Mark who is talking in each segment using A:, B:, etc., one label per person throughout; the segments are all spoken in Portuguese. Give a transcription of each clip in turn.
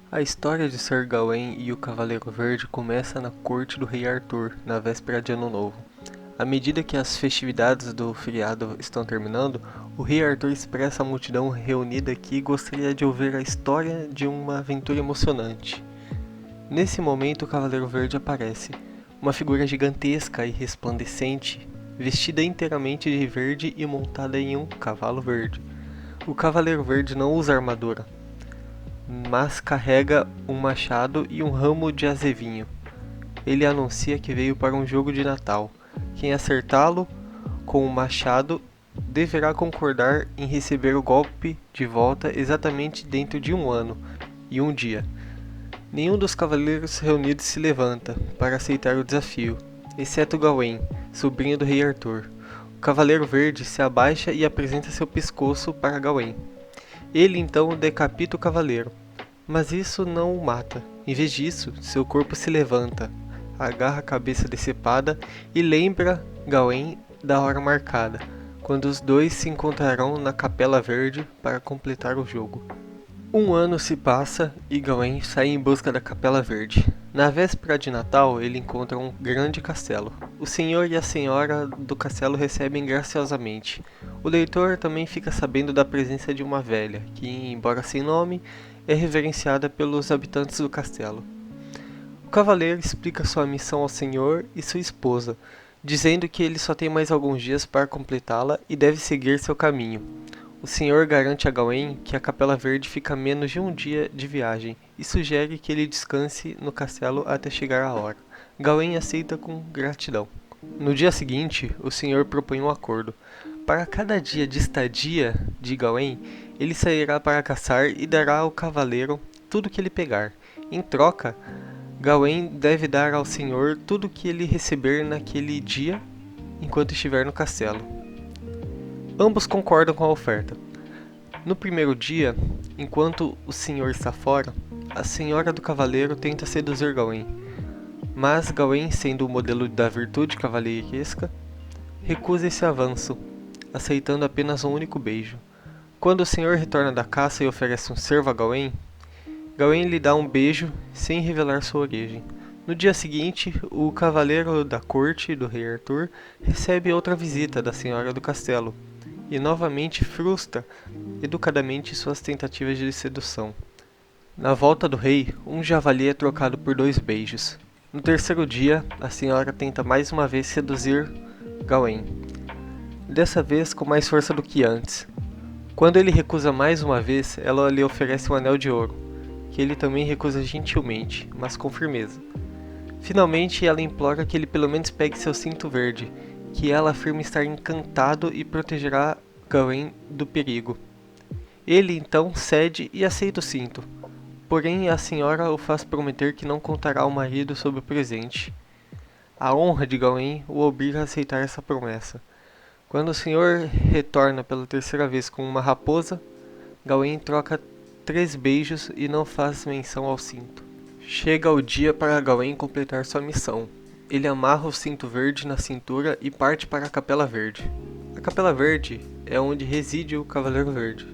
A: A história de Sir Gawain e o Cavaleiro Verde começa na corte do rei Arthur, na véspera de Ano Novo. À medida que as festividades do feriado estão terminando, o rei Arthur expressa à multidão reunida que gostaria de ouvir a história de uma aventura emocionante. Nesse momento, o Cavaleiro Verde aparece, uma figura gigantesca e resplandecente, vestida inteiramente de verde e montada em um cavalo verde. O Cavaleiro Verde não usa armadura, mas carrega um machado e um ramo de azevinho. Ele anuncia que veio para um jogo de Natal. Quem acertá-lo com o machado deverá concordar em receber o golpe de volta exatamente dentro de 1 ano e 1 dia. Nenhum dos cavaleiros reunidos se levanta para aceitar o desafio, exceto Gawain, sobrinho do rei Arthur. O Cavaleiro Verde se abaixa e apresenta seu pescoço para Gawain. Ele então decapita o cavaleiro, mas isso não o mata. Em vez disso, seu corpo se levanta, agarra a cabeça decepada e lembra Gawain da hora marcada, quando os dois se encontrarão na Capela Verde para completar o jogo. 1 ano se passa e Gawain sai em busca da Capela Verde. Na véspera de Natal, ele encontra um grande castelo. O senhor e a senhora do castelo recebem graciosamente. O leitor também fica sabendo da presença de uma velha, que, embora sem nome, é reverenciada pelos habitantes do castelo. O cavaleiro explica sua missão ao senhor e sua esposa, dizendo que ele só tem mais alguns dias para completá-la e deve seguir seu caminho. O senhor garante a Gawain que a Capela Verde fica a menos de 1 dia de viagem e sugere que ele descanse no castelo até chegar a hora. Gawain aceita com gratidão. No dia seguinte, o senhor propõe um acordo. Para cada dia de estadia de Gawain, ele sairá para caçar e dará ao cavaleiro tudo que ele pegar. Em troca, Gawain deve dar ao senhor tudo que ele receber naquele dia enquanto estiver no castelo. Ambos concordam com a oferta. No primeiro dia, enquanto o senhor está fora, a senhora do cavaleiro tenta seduzir Gawain, mas Gawain, sendo o modelo da virtude cavalheiresca, recusa esse avanço, aceitando apenas um único beijo. Quando o senhor retorna da caça e oferece um cervo a Gawain, Gawain lhe dá um beijo sem revelar sua origem. No dia seguinte, o cavaleiro da corte do rei Arthur recebe outra visita da senhora do castelo, e novamente frustra educadamente suas tentativas de sedução. Na volta do rei, um javali é trocado por 2 beijos. No terceiro dia, a senhora tenta mais uma vez seduzir Gawain, dessa vez com mais força do que antes. Quando ele recusa mais uma vez, ela lhe oferece um anel de ouro, que ele também recusa gentilmente, mas com firmeza. Finalmente, ela implora que ele pelo menos pegue seu cinto verde, que ela afirma estar encantado e protegerá Gawain do perigo. Ele então cede e aceita o cinto, porém a senhora o faz prometer que não contará ao marido sobre o presente. A honra de Gawain o obriga a aceitar essa promessa. Quando o senhor retorna pela terceira vez com uma raposa, Gawain troca 3 beijos e não faz menção ao cinto. Chega o dia para Gawain completar sua missão. Ele amarra o cinto verde na cintura e parte para a Capela Verde. A Capela Verde é onde reside o Cavaleiro Verde,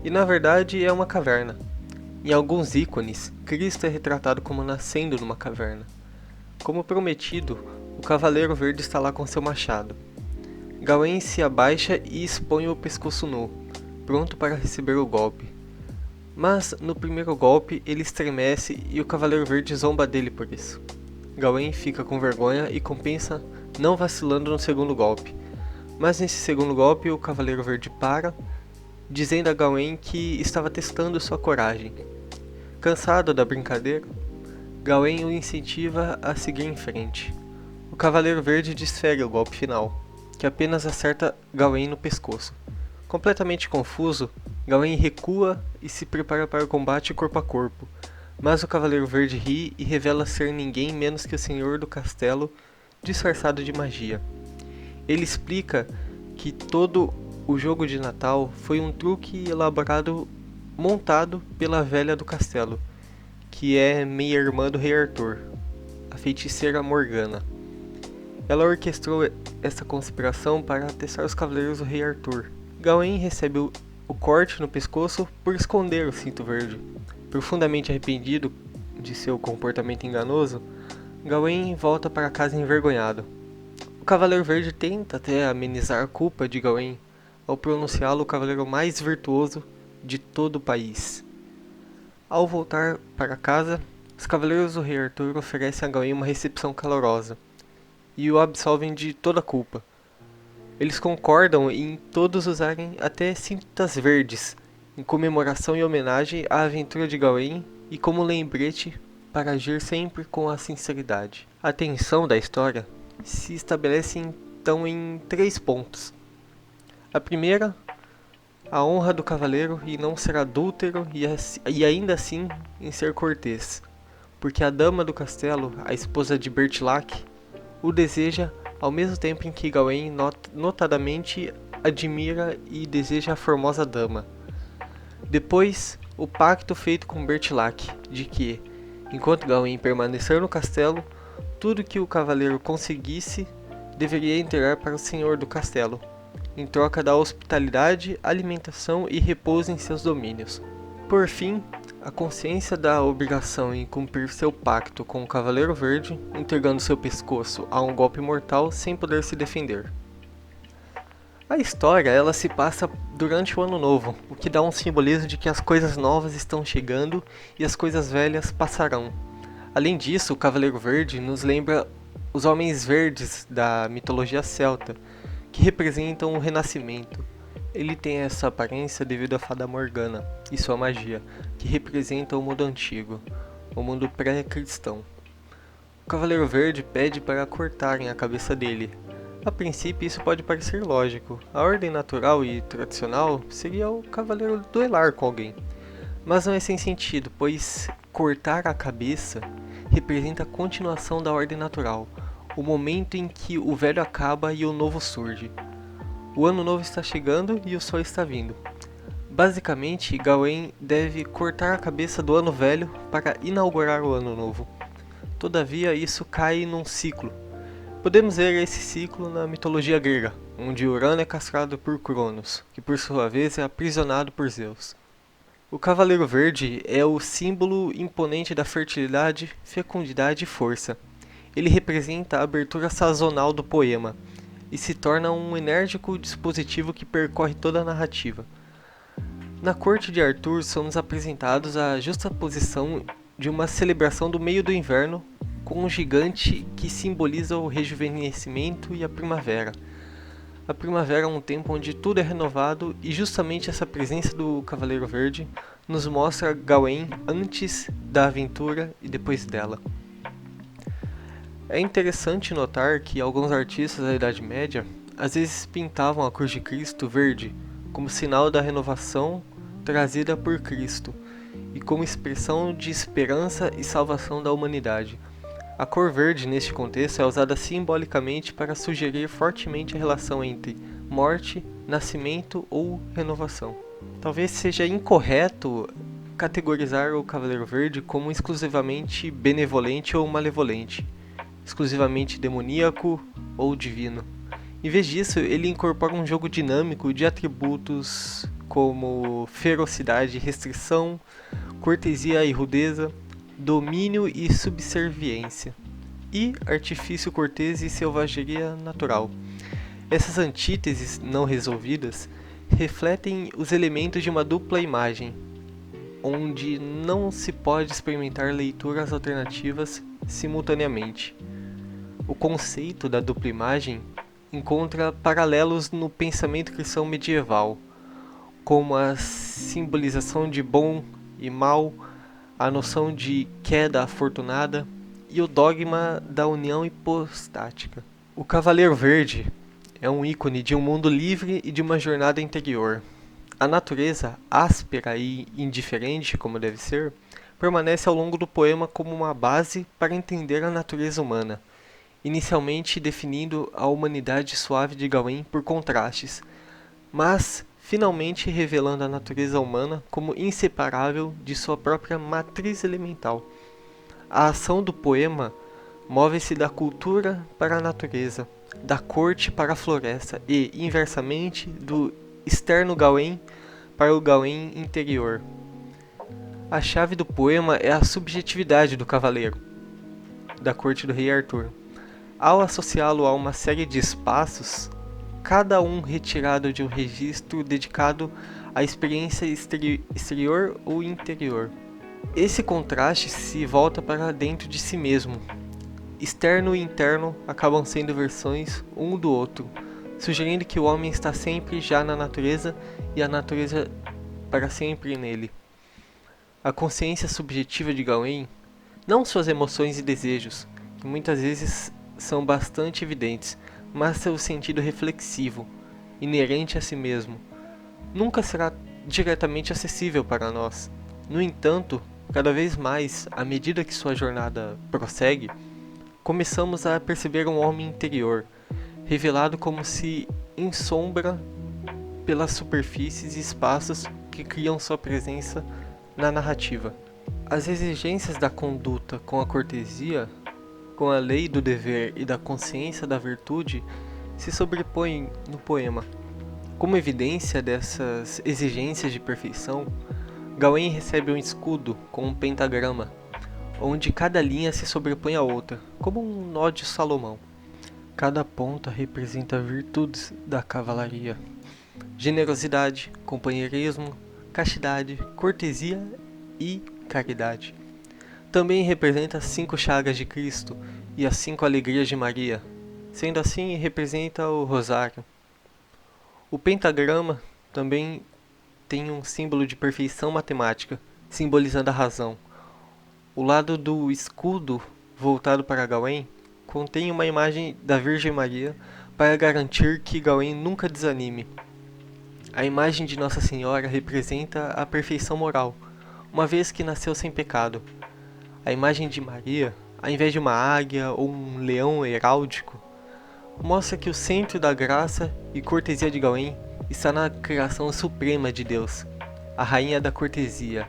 A: e na verdade é uma caverna. Em alguns ícones, Cristo é retratado como nascendo numa caverna. Como prometido, o Cavaleiro Verde está lá com seu machado. Gawain se abaixa e expõe o pescoço nu, pronto para receber o golpe. Mas no primeiro golpe ele estremece e o Cavaleiro Verde zomba dele por isso. Gawain fica com vergonha e compensa não vacilando no segundo golpe. Mas nesse segundo golpe o Cavaleiro Verde para, dizendo a Gawain que estava testando sua coragem. Cansado da brincadeira, Gawain o incentiva a seguir em frente. O Cavaleiro Verde desfere o golpe final, que apenas acerta Gawain no pescoço. Completamente confuso, Gawain recua e se prepara para o combate corpo a corpo. Mas o Cavaleiro Verde ri e revela ser ninguém menos que o senhor do castelo, disfarçado de magia. Ele explica que todo o jogo de Natal foi um truque elaborado, montado pela velha do castelo, que é meia-irmã do rei Arthur, a feiticeira Morgana. Ela orquestrou essa conspiração para testar os cavaleiros do rei Arthur. Gawain recebe o corte no pescoço por esconder o cinto verde. Profundamente arrependido de seu comportamento enganoso, Gawain volta para casa envergonhado. O Cavaleiro Verde tenta até amenizar a culpa de Gawain ao pronunciá-lo o cavaleiro mais virtuoso de todo o país. Ao voltar para casa, os cavaleiros do rei Arthur oferecem a Gawain uma recepção calorosa e o absolvem de toda a culpa. Eles concordam em todos usarem até cintas verdes, em comemoração e homenagem à aventura de Gawain e como lembrete para agir sempre com a sinceridade. A tensão da história se estabelece então em 3 pontos. A primeira, a honra do cavaleiro em não ser adúltero e ainda assim em ser cortês, porque a dama do castelo, a esposa de Bertilac, o deseja ao mesmo tempo em que Gawain notadamente admira e deseja a formosa dama. Depois, o pacto feito com Bertilac, de que, enquanto Gawain permanecer no castelo, tudo que o cavaleiro conseguisse deveria entregar para o senhor do castelo, em troca da hospitalidade, alimentação e repouso em seus domínios. Por fim, a consciência da obrigação em cumprir seu pacto com o Cavaleiro Verde, entregando seu pescoço a um golpe mortal sem poder se defender. A história ela se passa durante o Ano Novo, o que dá um simbolismo de que as coisas novas estão chegando e as coisas velhas passarão. Além disso, o Cavaleiro Verde nos lembra os Homens Verdes da mitologia celta, que representam o renascimento. Ele tem essa aparência devido à Fada Morgana e sua magia, que representa o mundo antigo, o mundo pré-cristão. O Cavaleiro Verde pede para cortarem a cabeça dele. A princípio isso pode parecer lógico. A ordem natural e tradicional seria o cavaleiro duelar com alguém. Mas não é sem sentido, pois cortar a cabeça representa a continuação da ordem natural, o momento em que o velho acaba e o novo surge. O ano novo está chegando e o sol está vindo. Basicamente, Gawain deve cortar a cabeça do ano velho para inaugurar o ano novo. Todavia, isso cai num ciclo. Podemos ver esse ciclo na mitologia grega, onde Urano é castrado por Cronos, que por sua vez é aprisionado por Zeus. O Cavaleiro Verde é o símbolo imponente da fertilidade, fecundidade e força. Ele representa a abertura sazonal do poema e se torna um enérgico dispositivo que percorre toda a narrativa. Na corte de Arthur somos apresentados a justaposição de uma celebração do meio do inverno com um gigante que simboliza o rejuvenescimento e a primavera. A primavera é um tempo onde tudo é renovado e justamente essa presença do Cavaleiro Verde nos mostra Gawain antes da aventura e depois dela. É interessante notar que alguns artistas da Idade Média às vezes pintavam a cruz de Cristo verde como sinal da renovação trazida por Cristo e como expressão de esperança e salvação da humanidade. A cor verde neste contexto é usada simbolicamente para sugerir fortemente a relação entre morte, nascimento ou renovação. Talvez seja incorreto categorizar o Cavaleiro Verde como exclusivamente benevolente ou malevolente, exclusivamente demoníaco ou divino. Em vez disso, ele incorpora um jogo dinâmico de atributos como ferocidade e restrição, cortesia e rudeza, domínio e subserviência, e artifício cortês e selvageria natural. Essas antíteses não resolvidas refletem os elementos de uma dupla imagem, onde não se pode experimentar leituras alternativas simultaneamente. O conceito da dupla imagem encontra paralelos no pensamento cristão medieval, como a simbolização de bom e mal, a noção de queda afortunada e o dogma da união hipostática. O Cavaleiro Verde é um ícone de um mundo livre e de uma jornada interior. A natureza, áspera e indiferente como deve ser, permanece ao longo do poema como uma base para entender a natureza humana, inicialmente definindo a humanidade suave de Gawain por contrastes, mas finalmente revelando a natureza humana como inseparável de sua própria matriz elemental. A ação do poema move-se da cultura para a natureza, da corte para a floresta e, inversamente, do externo Gawain para o Gawain interior. A chave do poema é a subjetividade do cavaleiro da corte do rei Arthur. Ao associá-lo a uma série de espaços, cada um retirado de um registro dedicado à experiência exterior ou interior. Esse contraste se volta para dentro de si mesmo. Externo e interno acabam sendo versões um do outro, sugerindo que o homem está sempre já na natureza e a natureza para sempre nele. A consciência subjetiva de Gawain, não suas emoções e desejos, que muitas vezes são bastante evidentes, mas seu sentido reflexivo, inerente a si mesmo, nunca será diretamente acessível para nós. No entanto, cada vez mais, à medida que sua jornada prossegue, começamos a perceber um homem interior, revelado como se em sombra pelas superfícies e espaços que criam sua presença na narrativa. As exigências da conduta com a cortesia, com a lei do dever e da consciência da virtude, se sobrepõem no poema. Como evidência dessas exigências de perfeição, Gawain recebe um escudo com um pentagrama, onde cada linha se sobrepõe à outra, como um nó de Salomão. Cada ponta representa virtudes da cavalaria: generosidade, companheirismo, castidade, cortesia e caridade. Também representa as 5 chagas de Cristo e as 5 alegrias de Maria. Sendo assim, representa o rosário. O pentagrama também tem um símbolo de perfeição matemática, simbolizando a razão. O lado do escudo, voltado para Gawain, contém uma imagem da Virgem Maria para garantir que Gawain nunca desanime. A imagem de Nossa Senhora representa a perfeição moral, uma vez que nasceu sem pecado. A imagem de Maria, ao invés de uma águia ou um leão heráldico, mostra que o centro da graça e cortesia de Gawain está na criação suprema de Deus, a rainha da cortesia,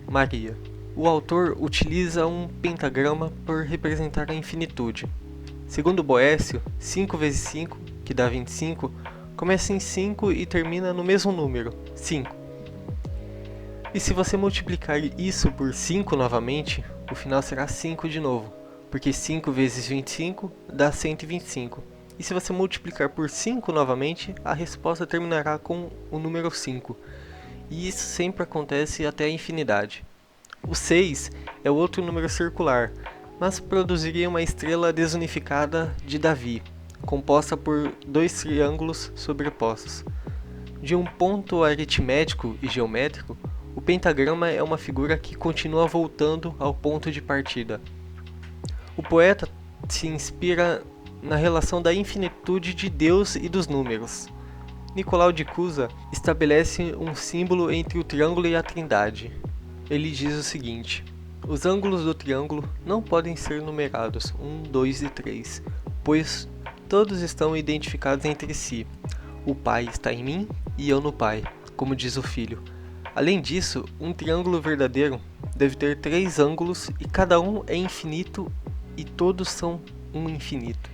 A: Maria. O autor utiliza um pentagrama por representar a infinitude. Segundo Boécio, 5 vezes 5, que dá 25, começa em 5 e termina no mesmo número, 5. E se você multiplicar isso por 5 novamente, o final será 5 de novo, porque 5 vezes 25 dá 125. E se você multiplicar por 5 novamente, a resposta terminará com o número 5. E isso sempre acontece até a infinidade. O 6 é outro número circular, mas produziria uma estrela desunificada de Davi, composta por 2 triângulos sobrepostos. De um ponto aritmético e geométrico, o pentagrama é uma figura que continua voltando ao ponto de partida. O poeta se inspira na relação da infinitude de Deus e dos números. Nicolau de Cusa estabelece um símbolo entre o triângulo e a trindade. Ele diz o seguinte: os ângulos do triângulo não podem ser numerados 1, 2 e 3, pois todos estão identificados entre si. O Pai está em mim e eu no Pai, como diz o Filho. Além disso, um triângulo verdadeiro deve ter 3 ângulos e cada um é infinito e todos são um infinito.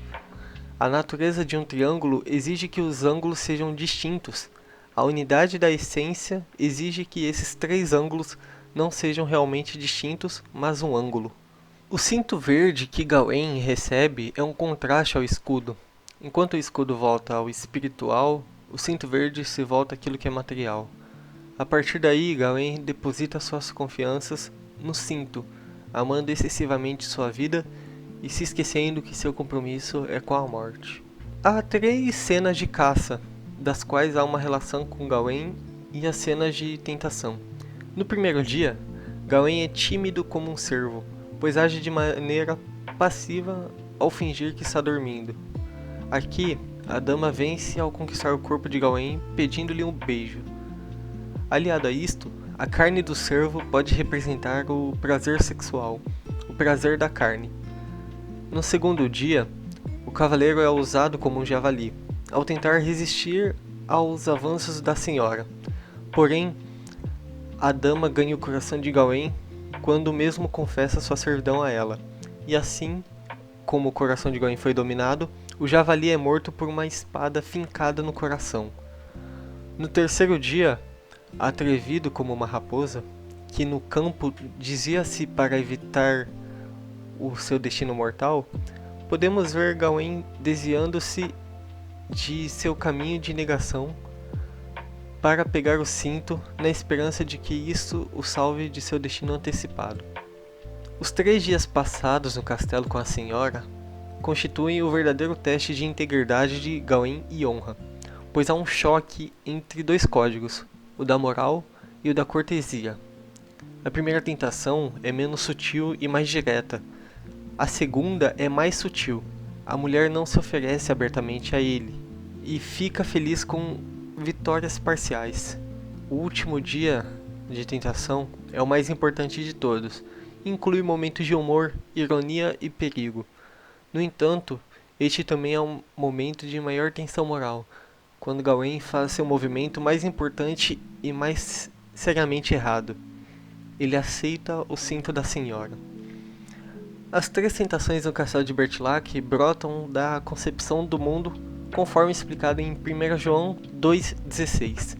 A: A natureza de um triângulo exige que os ângulos sejam distintos. A unidade da essência exige que esses 3 ângulos não sejam realmente distintos, mas um ângulo. O cinto verde que Gawain recebe é um contraste ao escudo. Enquanto o escudo volta ao espiritual, o cinto verde se volta àquilo que é material. A partir daí, Gawain deposita suas confianças no cinto, amando excessivamente sua vida e se esquecendo que seu compromisso é com a morte. Há 3 cenas de caça, das quais há uma relação com Gawain e as cenas de tentação. No primeiro dia, Gawain é tímido como um cervo, pois age de maneira passiva ao fingir que está dormindo. Aqui, a dama vence ao conquistar o corpo de Gawain, pedindo-lhe um beijo. Aliado a isto, a carne do cervo pode representar o prazer sexual, o prazer da carne. No segundo dia, o cavaleiro é usado como um javali, ao tentar resistir aos avanços da senhora. Porém, a dama ganha o coração de Gawain quando mesmo confessa sua servidão a ela. E assim, como o coração de Gawain foi dominado, o javali é morto por uma espada fincada no coração. No terceiro dia, atrevido como uma raposa, que no campo dizia-se para evitar o seu destino mortal, podemos ver Gawain desviando-se de seu caminho de negação para pegar o cinto na esperança de que isso o salve de seu destino antecipado. Os 3 dias passados no castelo com a senhora constituem o verdadeiro teste de integridade de Gawain e honra, pois há um choque entre 2 códigos, o da moral e o da cortesia. A primeira tentação é menos sutil e mais direta. A segunda é mais sutil. A mulher não se oferece abertamente a ele e fica feliz com vitórias parciais. O último dia de tentação é o mais importante de todos. Inclui momentos de humor, ironia e perigo. No entanto, este também é um momento de maior tensão moral, quando Gawain faz seu movimento mais importante e mais seriamente errado. Ele aceita o cinto da senhora. As 3 tentações no castelo de Bertilac brotam da concepção do mundo conforme explicado em 1 João 2,16.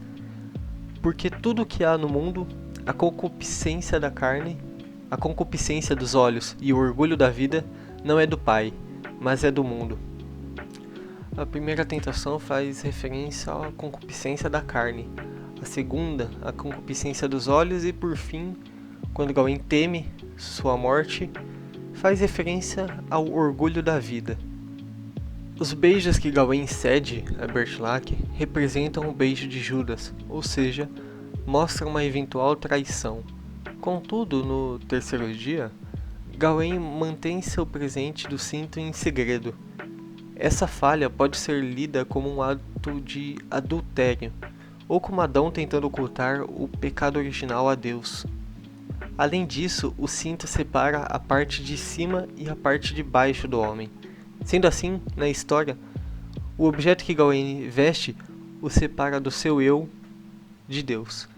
A: Porque tudo o que há no mundo, a concupiscência da carne, a concupiscência dos olhos e o orgulho da vida, não é do Pai, mas é do mundo. A primeira tentação faz referência à concupiscência da carne, a segunda, a concupiscência dos olhos e, por fim, quando Gawain teme sua morte, faz referência ao orgulho da vida. Os beijos que Gawain cede a Bertilac representam o beijo de Judas, ou seja, mostram uma eventual traição. Contudo, no terceiro dia, Gawain mantém seu presente do cinto em segredo. Essa falha pode ser lida como um ato de adultério, ou como Adão tentando ocultar o pecado original a Deus. Além disso, o cinto separa a parte de cima e a parte de baixo do homem. Sendo assim, na história, o objeto que Gawain veste o separa do seu eu de Deus.